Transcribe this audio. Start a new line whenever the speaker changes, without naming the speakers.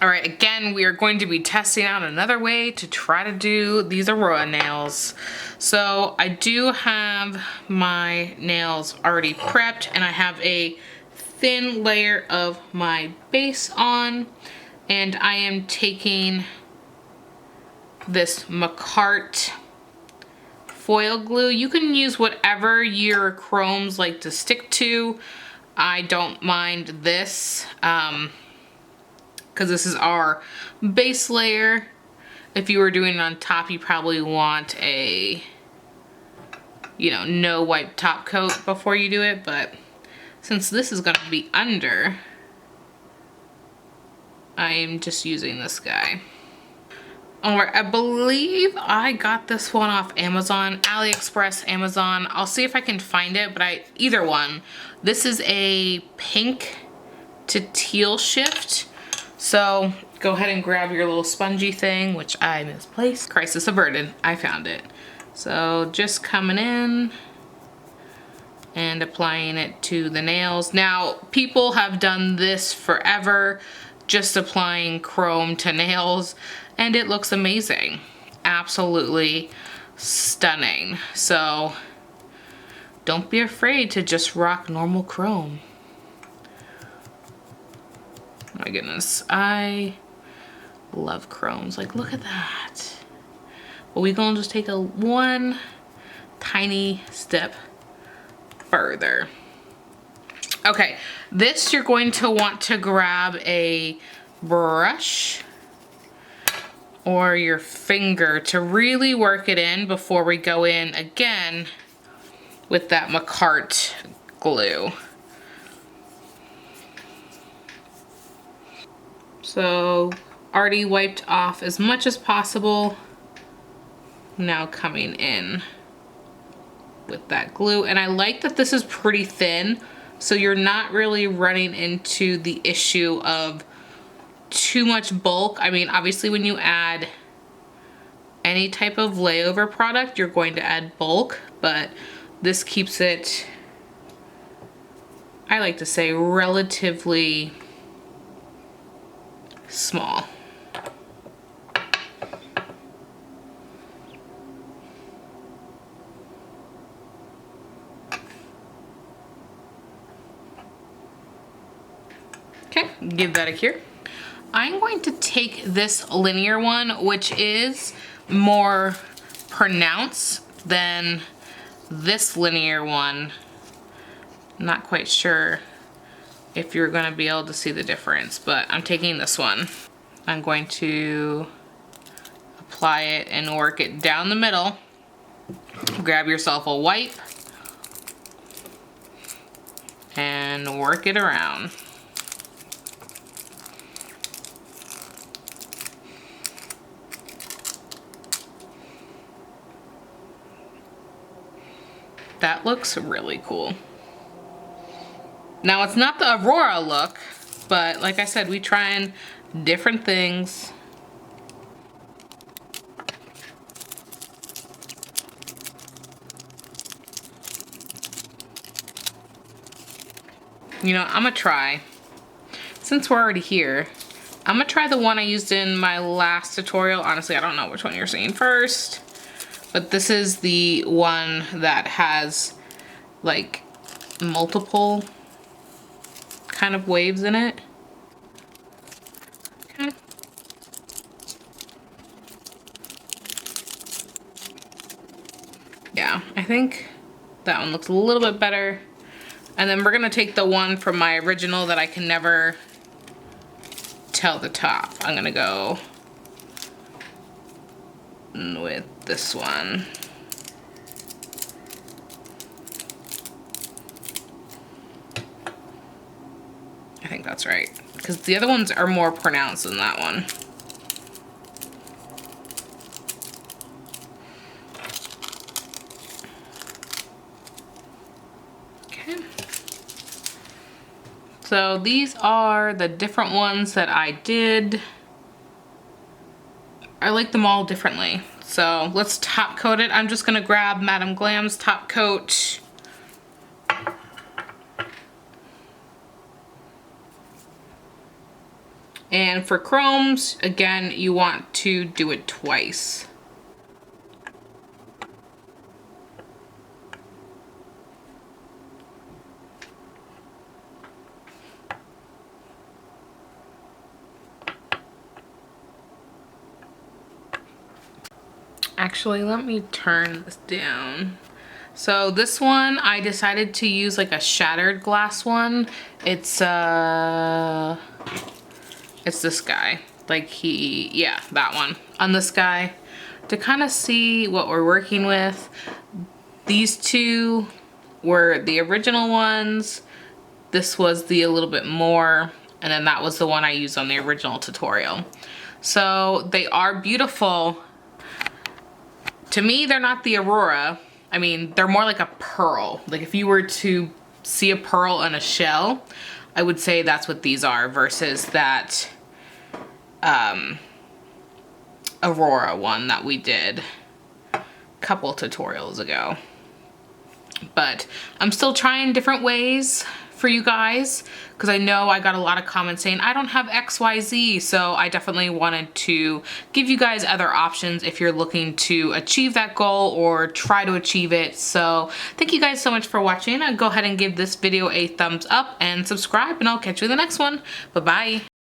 All right, again, we are going to be testing out another way to try to do these AURORA nails. So I do have my nails already prepped, and I have a thin layer of my base on, and I am taking this Macart foil glue. You can use whatever your chromes like to stick to. I don't mind this, because this is our base layer. If you were doing it on top, you probably want a, you know, no wipe top coat before you do it, but since this is gonna be under, I am just using this guy. All right, I believe I got this one off Amazon, AliExpress, Amazon. I'll see if I can find it, but either one. This is a pink to teal shift. So go ahead and grab your little spongy thing, which I misplaced. Crisis averted, I found it. So just coming in and applying it to the nails. Now, people have done this forever, just applying chrome to nails, and it looks amazing. Absolutely stunning. So don't be afraid to just rock normal chrome. My goodness, I love chromes. Like, look at that. But we're gonna just take one tiny step further. Okay, this you're going to want to grab a brush or your finger to really work it in before we go in again with that Macart glue. So already wiped off as much as possible. Now coming in with that glue. And I like that this is pretty thin, so you're not really running into the issue of too much bulk. I mean, obviously when you add any type of layover product, you're going to add bulk, but this keeps it, I like to say, relatively small. Okay, give that a cure. I'm going to take this linear one, which is more pronounced than this linear one. Not quite sure if you're gonna be able to see the difference, but I'm taking this one. I'm going to apply it and work it down the middle. Grab yourself a wipe and work it around. That looks really cool. Now, it's not the AURORA look, but like I said, we trying different things. You know, I'm gonna try, since we're already here, I'm gonna try the one I used in my last tutorial. Honestly, I don't know which one you're seeing first, but this is the one that has like multiple kind of waves in it. Okay. Yeah, I think that one looks a little bit better. And then we're gonna take the one from my original that I can never tell the top. I'm gonna go with this one. I think that's right, because the other ones are more pronounced than that one. Okay. So these are the different ones that I did. I like them all differently. So let's top coat it. I'm just gonna grab Madam Glam's top coat. And for chromes, again, you want to do it twice. Actually, let me turn this down. So this one, I decided to use like a shattered glass one. It's this guy. Like yeah, that one. On this guy. To kind of see what we're working with. These two were the original ones. This was the a little bit more. And then that was the one I used on the original tutorial. So they are beautiful. To me, they're not the Aurora. I mean, they're more like a pearl. Like if you were to see a pearl in a shell, I would say that's what these are versus that Aurora one that we did a couple tutorials ago. But I'm still trying different ways for you guys because I know I got a lot of comments saying I don't have XYZ, so I definitely wanted to give you guys other options if you're looking to achieve that goal or try to achieve it. So thank you guys so much for watching. Go ahead and give this video a thumbs up and subscribe, and I'll catch you in the next one. Bye-bye.